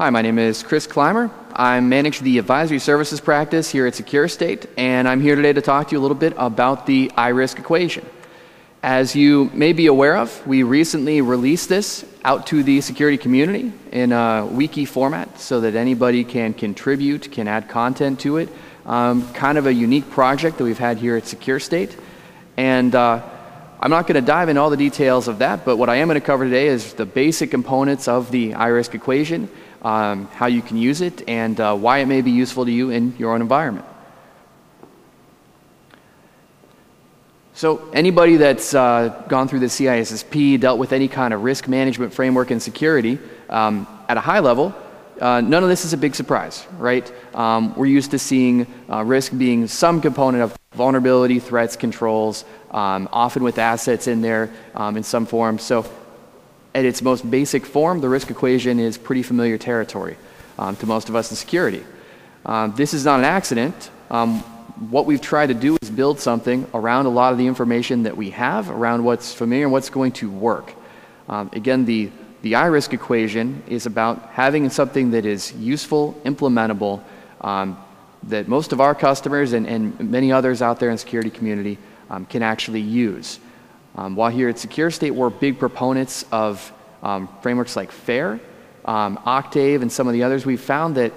Hi, my name is Chris Clymer. I manage the advisory services practice here at SecureState, and I'm here today to talk to you a little bit about the iRiskEquation. As you may be aware of, we recently released this out to the security community in a wiki format so that anybody can contribute, can add content to it. Kind of a unique project that we've had here at SecureState. And I'm not going to dive into all the details of that, but what I am going to cover today is the basic components of the iRiskEquation, how you can use it, and why it may be useful to you in your own environment. So anybody that's gone through the CISSP, dealt with any kind of risk management framework in security, at a high level, none of this is a big surprise, right? We're used to seeing risk being some component of vulnerability, threats, controls, often with assets in there in some form. So at its most basic form, the risk equation is pretty familiar territory to most of us in security. This is not an accident. What we've tried to do is build something around a lot of the information that we have, around what's familiar and what's going to work. Again, the iRiskEquation is about having something that is useful, implementable, that most of our customers and many others out there in the security community can actually use. While here at SecureState, we're big proponents of frameworks like FAIR, Octave, and some of the others. We've found that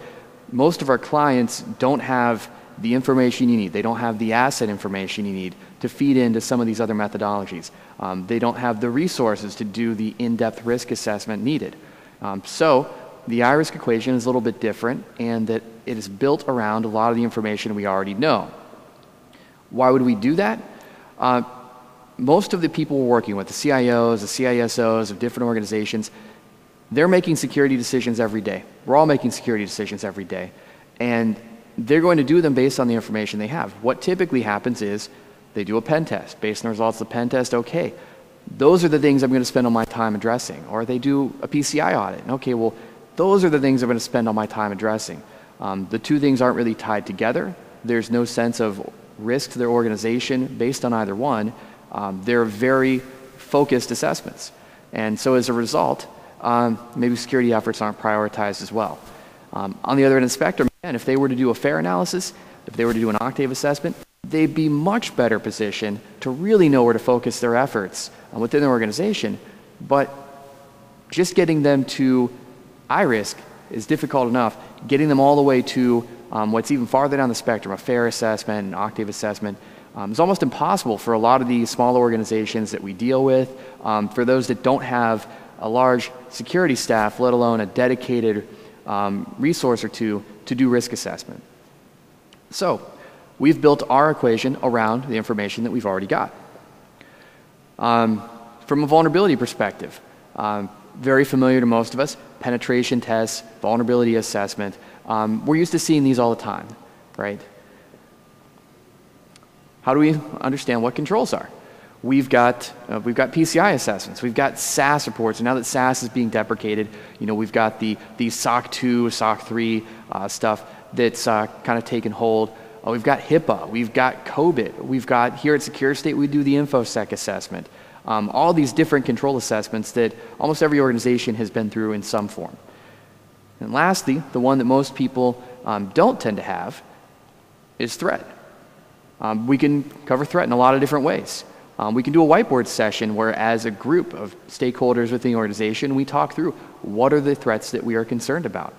most of our clients don't have the information you need. They don't have the asset information you need to feed into some of these other methodologies. They don't have the resources to do the in-depth risk assessment needed. So the iRiskEquation is a little bit different, and that it is built around a lot of the information we already know. Why would we do that? Most of the people we're working with, the CIOs, the CISOs of different organizations, they're making security decisions every day. We're all making security decisions every day. And they're going to do them based on the information they have. What typically happens is they do a pen test. Based on the results of the pen test, okay, those are the things I'm going to spend all my time addressing. Or they do a PCI audit. Okay, well, those are the things I'm going to spend all my time addressing. The two things aren't really tied together. There's no sense of risk to their organization based on either one. They're very focused assessments. And so as a result, maybe security efforts aren't prioritized as well. On the other end of the spectrum, and if they were to do a FAIR analysis, if they were to do an Octave assessment, they'd be much better positioned to really know where to focus their efforts within their organization. But just getting them to iRisk is difficult enough. Getting them all the way to what's even farther down the spectrum, a FAIR assessment, an Octave assessment, is almost impossible for a lot of these smaller organizations that we deal with, for those that don't have a large security staff, let alone a dedicated resource or two to do risk assessment. So we've built our equation around the information that we've already got. From a vulnerability perspective, very familiar to most of us, penetration tests, vulnerability assessment. We're used to seeing these all the time, right? How do we understand what controls are? We've got PCI assessments. We've got SaaS reports. And now that SaaS is being deprecated, we've got the SOC 2, SOC 3 stuff that's kind of taken hold. We've got HIPAA. We've got COBIT. We've got, here at SecureState, we do the InfoSec assessment. All these different control assessments that almost every organization has been through in some form. And lastly, the one that most people don't tend to have is threat. We can cover threat in a lot of different ways. We can do a whiteboard session where, as a group of stakeholders within the organization, we talk through what are the threats that we are concerned about.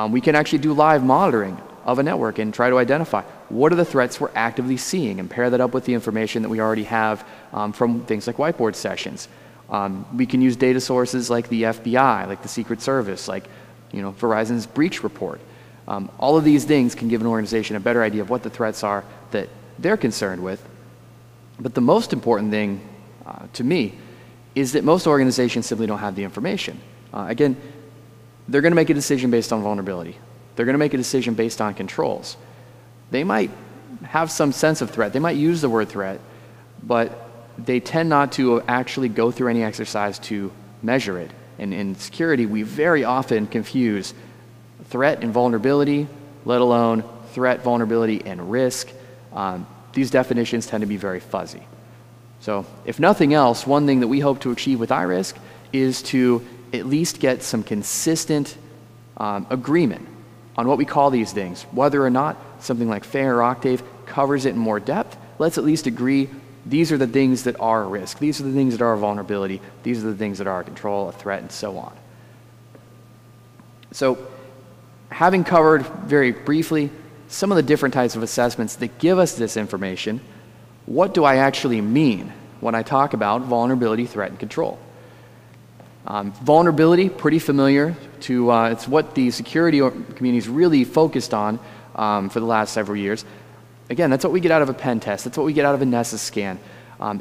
We can actually do live monitoring of a network and try to identify what are the threats we're actively seeing and pair that up with the information that we already have from things like whiteboard sessions. We can use data sources like the FBI, like the Secret Service, like Verizon's breach report. All of these things can give an organization a better idea of what the threats are that they're concerned with. But the most important thing to me is that most organizations simply don't have the information. Again, they're going to make a decision based on vulnerability. They're going to make a decision based on controls. They might have some sense of threat. They might use the word threat, but they tend not to actually go through any exercise to measure it. And in security, we very often confuse threat and vulnerability, let alone threat, vulnerability, and risk. These definitions tend to be very fuzzy. So if nothing else, one thing that we hope to achieve with iRisk is to at least get some consistent agreement on what we call these things. Whether or not something like FAIR or Octave covers it in more depth, let's at least agree these are the things that are a risk. These are the things that are a vulnerability. These are the things that are a control, a threat, and so on. So having covered very briefly some of the different types of assessments that give us this information, what do I actually mean when I talk about vulnerability, threat, and control? Vulnerability, pretty familiar to, it's what the security community is really focused on for the last several years. Again, that's what we get out of a pen test. That's what we get out of a Nessus scan.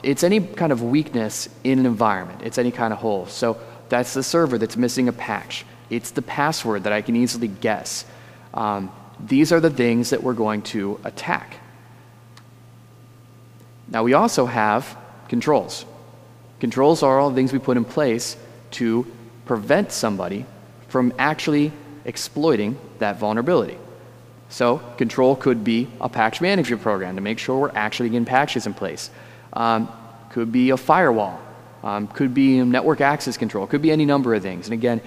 It's any kind of weakness in an environment. It's any kind of hole. So that's the server that's missing a patch. It's the password that I can easily guess. These are the things that we're going to attack. Now we also have controls. Controls are all the things we put in place to prevent somebody from actually exploiting that vulnerability. So control could be a patch management program to make sure we're actually getting patches in place. Could be a firewall. Could be network access control. Could be any number of things. And again,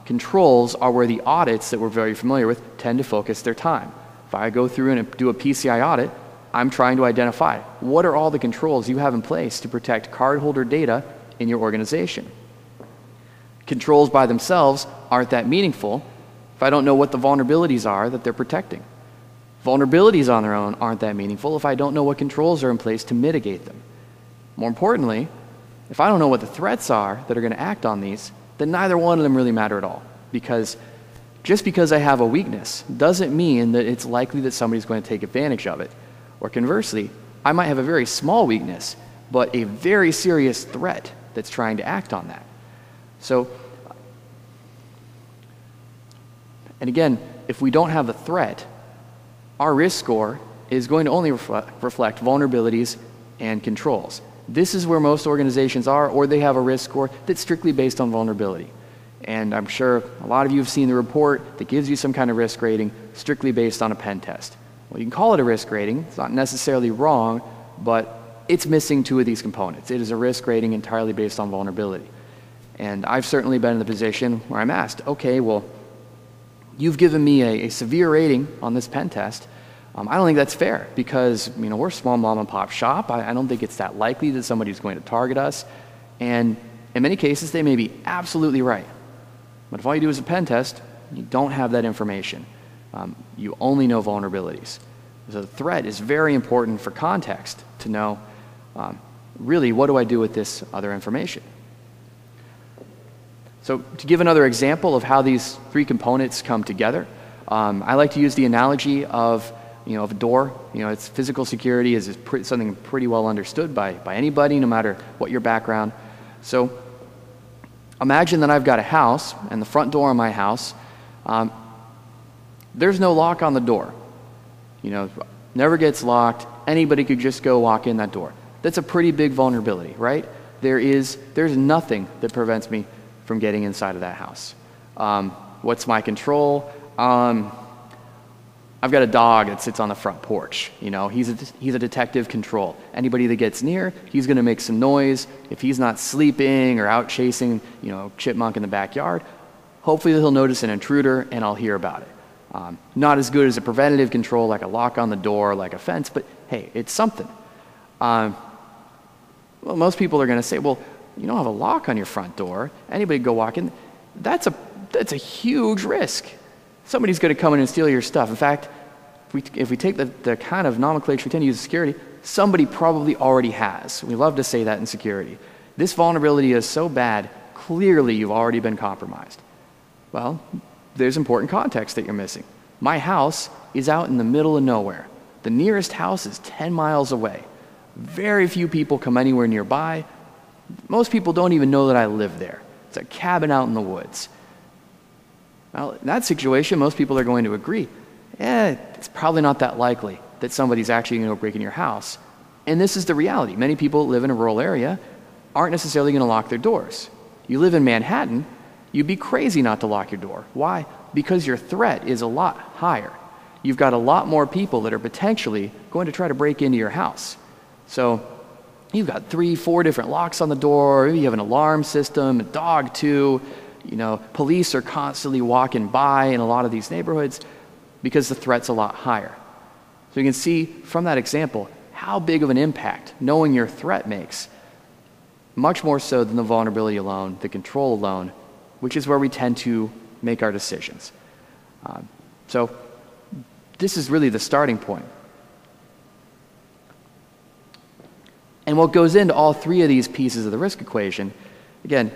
controls are where the audits that we're very familiar with tend to focus their time. If I go through and do a PCI audit, I'm trying to identify what are all the controls you have in place to protect cardholder data in your organization. Controls by themselves aren't that meaningful if I don't know what the vulnerabilities are that they're protecting. Vulnerabilities on their own aren't that meaningful if I don't know what controls are in place to mitigate them. More importantly, if I don't know what the threats are that are going to act on these, then neither one of them really matter at all. Because just because I have a weakness doesn't mean that it's likely that somebody's going to take advantage of it. Or conversely, I might have a very small weakness, but a very serious threat that's trying to act on that. So, and again, if we don't have a threat, our risk score is going to only reflect vulnerabilities and controls. This is where most organizations are, or they have a risk score that's strictly based on vulnerability. And I'm sure a lot of you have seen the report that gives you some kind of risk rating strictly based on a pen test. Well, you can call it a risk rating. It's not necessarily wrong, but it's missing two of these components. It is a risk rating entirely based on vulnerability. And I've certainly been in the position where I'm asked, okay, well, you've given me a severe rating on this pen test. I don't think that's fair because we're a small mom and pop shop. I don't think it's that likely that somebody's going to target us. And in many cases, they may be absolutely right. But if all you do is a pen test, you don't have that information. You only know vulnerabilities. So the threat is very important for context to know, really, what do I do with this other information? So to give another example of how these three components come together, I like to use the analogy of a door. It's physical security is something pretty well understood by anybody, no matter what your background. So imagine that I've got a house, and the front door of my house, there's no lock on the door. Never gets locked. Anybody could just go walk in that door. That's a pretty big vulnerability, right? There's nothing that prevents me from getting inside of that house. What's my control? I've got a dog that sits on the front porch. He's a detective control. Anybody that gets near, he's going to make some noise. If he's not sleeping or out chasing, chipmunk in the backyard, hopefully he'll notice an intruder and I'll hear about it. Not as good as a preventative control like a lock on the door, like a fence, but hey, it's something. Well, most people are going to say, well, you don't have a lock on your front door. Anybody go walk in. That's a huge risk. Somebody's going to come in and steal your stuff. In fact, if we take the kind of nomenclature we tend to use in security, somebody probably already has. We love to say that in security. This vulnerability is so bad, clearly you've already been compromised. Well, there's important context that you're missing. My house is out in the middle of nowhere. The nearest house is 10 miles away. Very few people come anywhere nearby. Most people don't even know that I live there. It's a cabin out in the woods. Well, in that situation, most people are going to agree, it's probably not that likely that somebody's actually going to break in your house. And this is the reality. Many people live in a rural area, aren't necessarily going to lock their doors. You live in Manhattan, you'd be crazy not to lock your door. Why? Because your threat is a lot higher. You've got a lot more people that are potentially going to try to break into your house. So you've got 3, 4 different locks on the door, maybe you have an alarm system, a dog too. Police are constantly walking by in a lot of these neighborhoods because the threat's a lot higher. So you can see from that example how big of an impact knowing your threat makes, much more so than the vulnerability alone, the control alone, which is where we tend to make our decisions. So this is really the starting point. And what goes into all three of these pieces of the risk equation, again,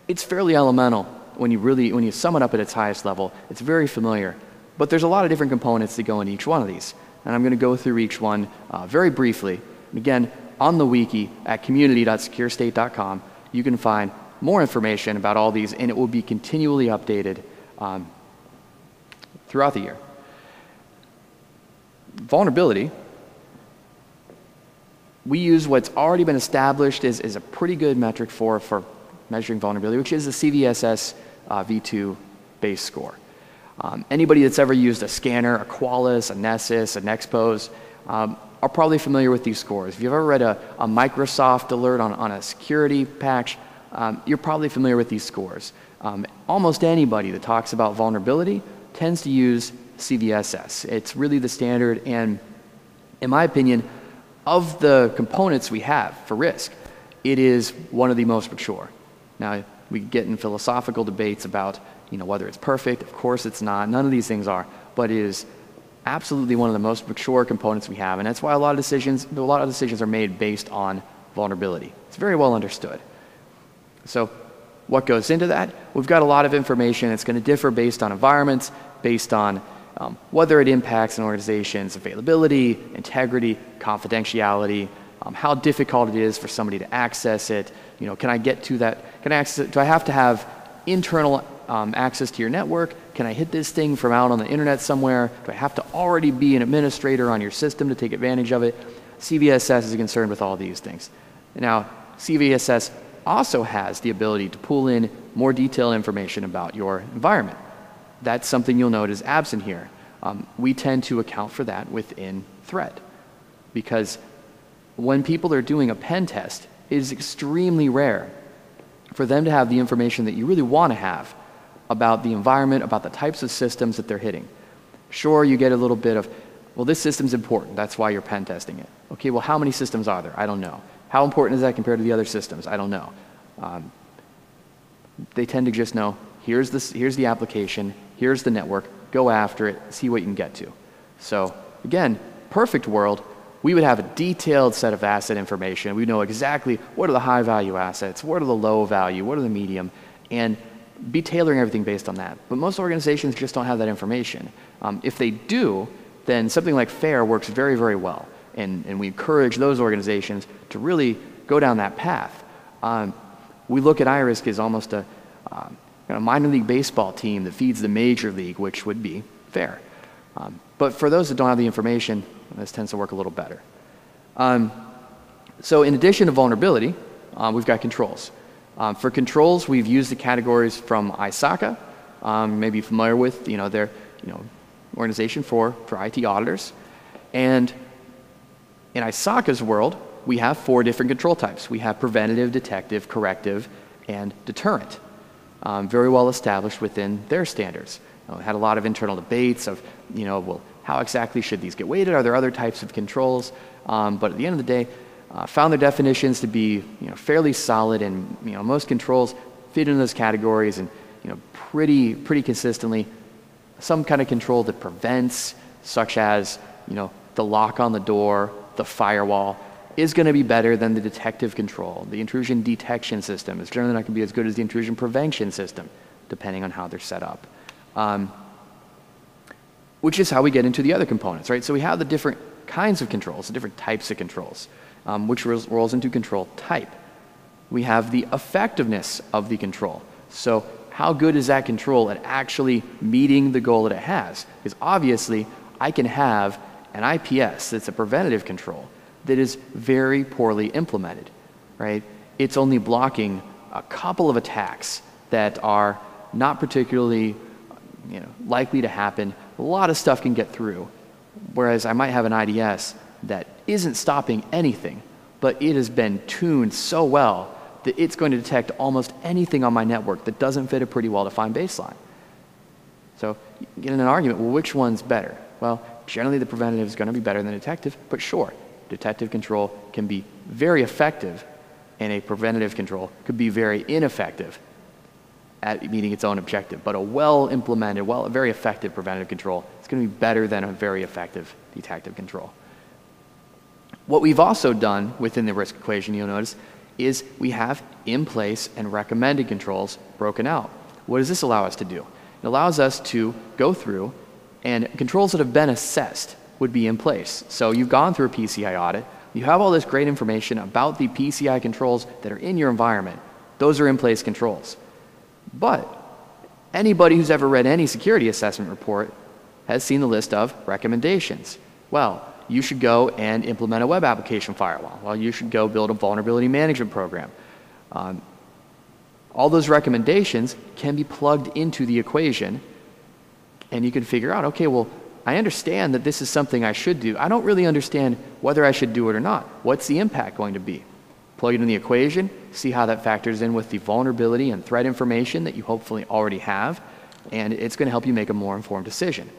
it's fairly elemental when you sum it up at its highest level. It's very familiar, but there's a lot of different components that go into each one of these. And I'm going to go through each one very briefly. And again, on the wiki at community.securestate.com, you can find more information about all these, and it will be continually updated throughout the year. Vulnerability, we use what's already been established as a pretty good metric for measuring vulnerability, which is the CVSS V2 base score. Anybody that's ever used a scanner, a Qualys, a Nessus, a Nexpose, are probably familiar with these scores. If you've ever read a Microsoft alert on a security patch, you're probably familiar with these scores. Almost anybody that talks about vulnerability tends to use CVSS. It's really the standard, and in my opinion, of the components we have for risk, it is one of the most mature. Now, we get in philosophical debates about whether it's perfect. Of course it's not. None of these things are, but it is absolutely one of the most mature components we have, and that's why a lot of decisions are made based on vulnerability. It's very well understood. So what goes into that? We've got a lot of information. It's going to differ based on environments, based on whether it impacts an organization's availability, integrity, confidentiality, how difficult it is for somebody to access it. Can I get to that? Can I access it? Do I have to have internal access to your network? Can I hit this thing from out on the internet somewhere? Do I have to already be an administrator on your system to take advantage of it? CVSS is concerned with all these things. Now, CVSS also has the ability to pull in more detailed information about your environment. That's something you'll note is absent here. We tend to account for that within threat, because when people are doing a pen test, it is extremely rare for them to have the information that you really want to have about the environment, about the types of systems that they're hitting. Sure, you get a little bit of, well, this system's important, that's why you're pen testing it. Okay, well, how many systems are there? I don't know. How important is that compared to the other systems? I don't know. They tend to just know, here's the application, here's the network, go after it, see what you can get to. So again, perfect world, we would have a detailed set of asset information. We know exactly what are the high value assets, what are the low value, what are the medium, and be tailoring everything based on that. But most organizations just don't have that information. If they do, then something like FAIR works very, very well. And we encourage those organizations to really go down that path. We look at iRisk as almost a minor league baseball team that feeds the major league, which would be FAIR. But for those that don't have the information, this tends to work a little better. So in addition to vulnerability, we've got controls. For controls, we've used the categories from ISACA. Maybe familiar with their organization for IT auditors. And in ISACA's world, we have 4 different control types. We have preventative, detective, corrective, and deterrent. Very well established within their standards. Had a lot of internal debates of, well, how exactly should these get weighted? Are there other types of controls? But at the end of the day, found their definitions to be fairly solid, and most controls fit into those categories, and pretty consistently. Some kind of control that prevents, such as the lock on the door, the firewall, is going to be better than the detective control. The intrusion detection system is generally not going to be as good as the intrusion prevention system, depending on how they're set up. Which is how we get into the other components, right? So we have the different kinds of controls, the different types of controls, which rolls into control type. We have the effectiveness of the control. So how good is that control at actually meeting the goal that it has? Because obviously, I can have an IPS that's a preventative control that is very poorly implemented, right? It's only blocking a couple of attacks that are not particularly likely to happen. A lot of stuff can get through, whereas I might have an IDS that isn't stopping anything, but it has been tuned so well that it's going to detect almost anything on my network that doesn't fit a pretty well-defined baseline. So you get in an argument, well, which one's better? Well, generally the preventative is going to be better than detective, but sure, detective control can be very effective, and a preventative control could be very ineffective at meeting its own objective. But a well-implemented, a very effective preventative control is going to be better than a very effective detective control. What we've also done within the risk equation, you'll notice, is we have in place and recommended controls broken out. What does this allow us to do? It allows us to go through, and controls that have been assessed would be in place. So you've gone through a PCI audit, you have all this great information about the PCI controls that are in your environment. Those are in place controls. But anybody who's ever read any security assessment report has seen the list of recommendations. Well, you should go and implement a web application firewall. Well, you should go build a vulnerability management program. All those recommendations can be plugged into the equation, and you can figure out, okay, well, I understand that this is something I should do. I don't really understand whether I should do it or not. What's the impact going to be? Plug it in the equation, see how that factors in with the vulnerability and threat information that you hopefully already have, and it's going to help you make a more informed decision.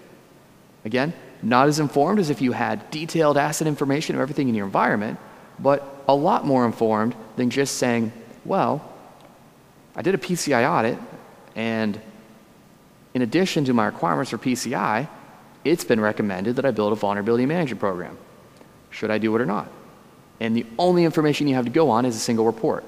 Again, not as informed as if you had detailed asset information of everything in your environment, but a lot more informed than just saying, well, I did a PCI audit, and in addition to my requirements for PCI, it's been recommended that I build a vulnerability management program. Should I do it or not? And the only information you have to go on is a single report.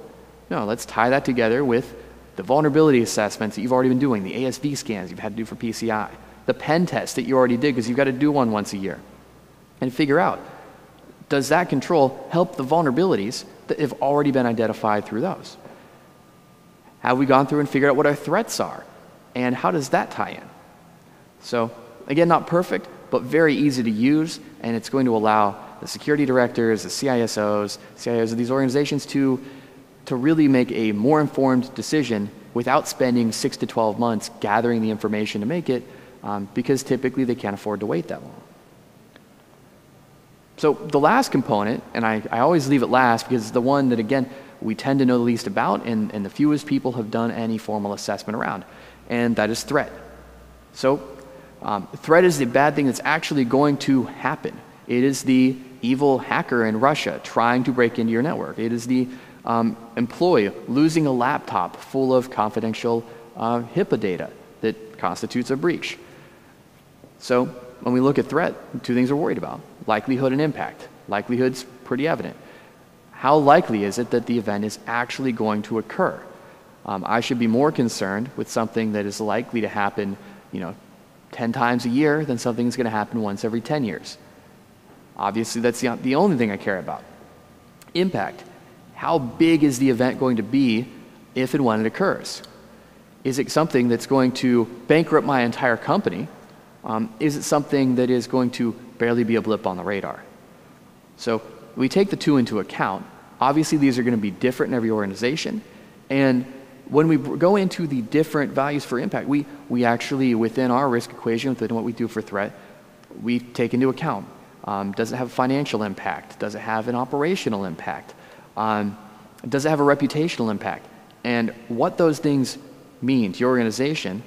No, let's tie that together with the vulnerability assessments that you've already been doing, the ASV scans you've had to do for PCI, the pen test that you already did because you've got to do one once a year, and figure out, does that control help the vulnerabilities that have already been identified through those? Have we gone through and figured out what our threats are? And how does that tie in? So again, not perfect, but very easy to use, and it's going to allow the security directors, the CISOs of these organizations to really make a more informed decision without spending 6 to 12 months gathering the information to make it, because typically they can't afford to wait that long. So the last component, and I always leave it last because it's the one that, again, we tend to know the least about and the fewest people have done any formal assessment around, and that is threat. So threat is the bad thing that's actually going to happen. It is the evil hacker in Russia trying to break into your network. It is the employee losing a laptop full of confidential HIPAA data that constitutes a breach. So when we look at threat, two things we're worried about: likelihood and impact. Likelihood's pretty evident. How likely is it that the event is actually going to occur? I should be more concerned with something that is likely to happen, 10 times a year than something that's going to happen once every 10 years. Obviously, that's the only thing I care about. Impact. How big is the event going to be if and when it occurs? Is it something that's going to bankrupt my entire company? Is it something that is going to barely be a blip on the radar? So we take the two into account. Obviously, these are going to be different in every organization. And when we go into the different values for impact, we actually, within our risk equation, within what we do for threat, we take into account. Does it have a financial impact? Does it have an operational impact? Does it have a reputational impact? And what those things mean to your organization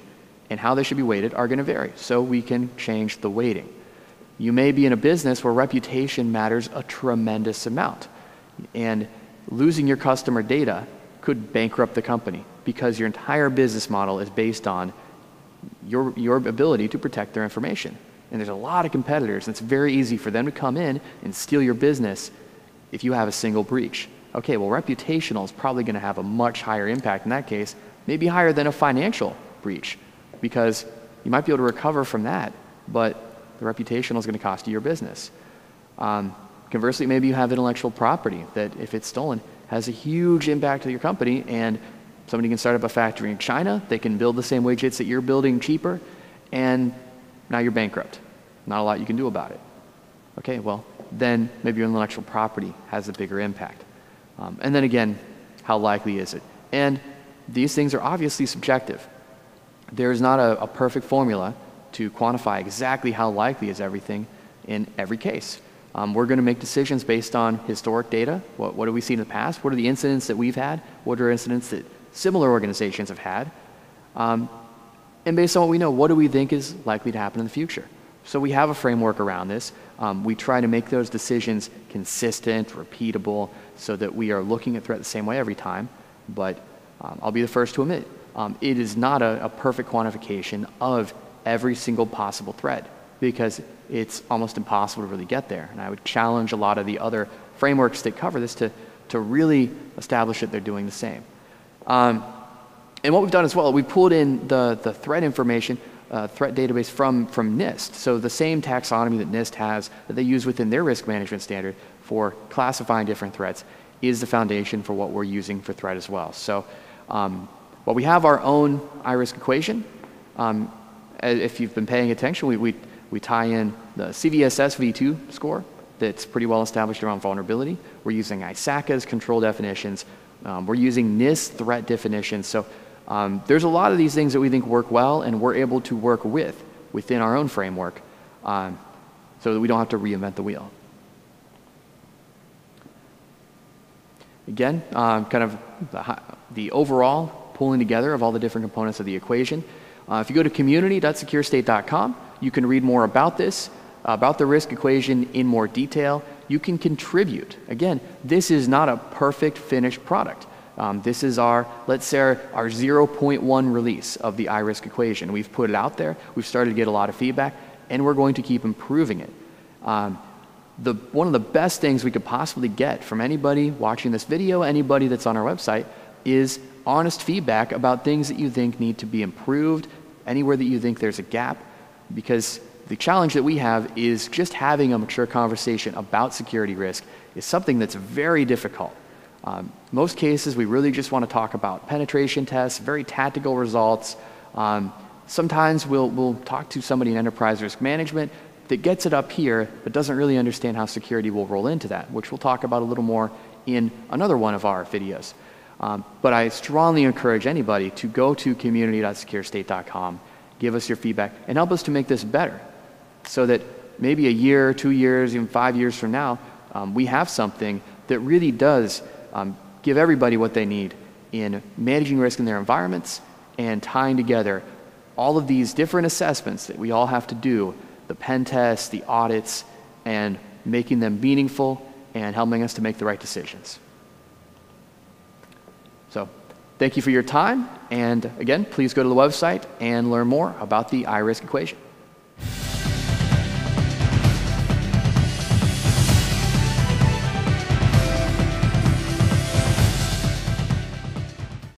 and how they should be weighted are going to vary. So we can change the weighting. You may be in a business where reputation matters a tremendous amount, and losing your customer data could bankrupt the company because your entire business model is based on your ability to protect their information. And there's a lot of competitors, and it's very easy for them to come in and steal your business if you have a single breach. Okay, well, reputational is probably going to have a much higher impact in that case, maybe higher than a financial breach, because you might be able to recover from that, but the reputational is going to cost you your business. Conversely, maybe you have intellectual property that, if it's stolen, has a huge impact to your company, and somebody can start up a factory in China, they can build the same widgets that you're building cheaper, and now you're bankrupt. Not a lot you can do about it. Okay, well, then maybe your intellectual property has a bigger impact. And then again, how likely is it? And these things are obviously subjective. There is not a perfect formula to quantify exactly how likely is everything in every case. We're going to make decisions based on historic data. What have we seen in the past? What are the incidents that we've had? What are incidents that similar organizations have had? And based on what we know, what do we think is likely to happen in the future? So we have a framework around this. We try to make those decisions consistent, repeatable, so that we are looking at threat the same way every time. But I'll be the first to admit, it is not a perfect quantification of every single possible threat, because it's almost impossible to really get there. And I would challenge a lot of the other frameworks that cover this to really establish that they're doing the same. And what we've done as well, we pulled in the threat information, threat database from NIST. So the same taxonomy that NIST has, that they use within their risk management standard for classifying different threats, is the foundation for what we're using for threat as well. So while we have our own iRiskEquation, if you've been paying attention, we tie in the CVSS V2 score that's pretty well established around vulnerability. We're using ISACA's control definitions. We're using NIST threat definitions. So there's a lot of these things that we think work well, and we're able to work within our own framework so that we don't have to reinvent the wheel. Again, kind of the overall pulling together of all the different components of the equation. If you go to community.securestate.com, you can read more about this, about the risk equation in more detail. You can contribute. Again, this is not a perfect finished product. This is let's say our 0.1 release of the iRiskEquation. We've put it out there. We've started to get a lot of feedback, and we're going to keep improving it. One of the best things we could possibly get from anybody watching this video, anybody that's on our website, is honest feedback about things that you think need to be improved, anywhere that you think there's a gap, because the challenge that we have is just having a mature conversation about security risk is something that's very difficult. Most cases, we really just want to talk about penetration tests, very tactical results. Sometimes we'll talk to somebody in enterprise risk management that gets it up here, but doesn't really understand how security will roll into that, which we'll talk about a little more in another one of our videos. But I strongly encourage anybody to go to community.securestate.com, give us your feedback, and help us to make this better, so that maybe a year, 2 years, even 5 years from now, we have something that really does give everybody what they need in managing risk in their environments and tying together all of these different assessments that we all have to do, the pen tests, the audits, and making them meaningful and helping us to make the right decisions. So thank you for your time, and again, please go to the website and learn more about the iRiskEquation.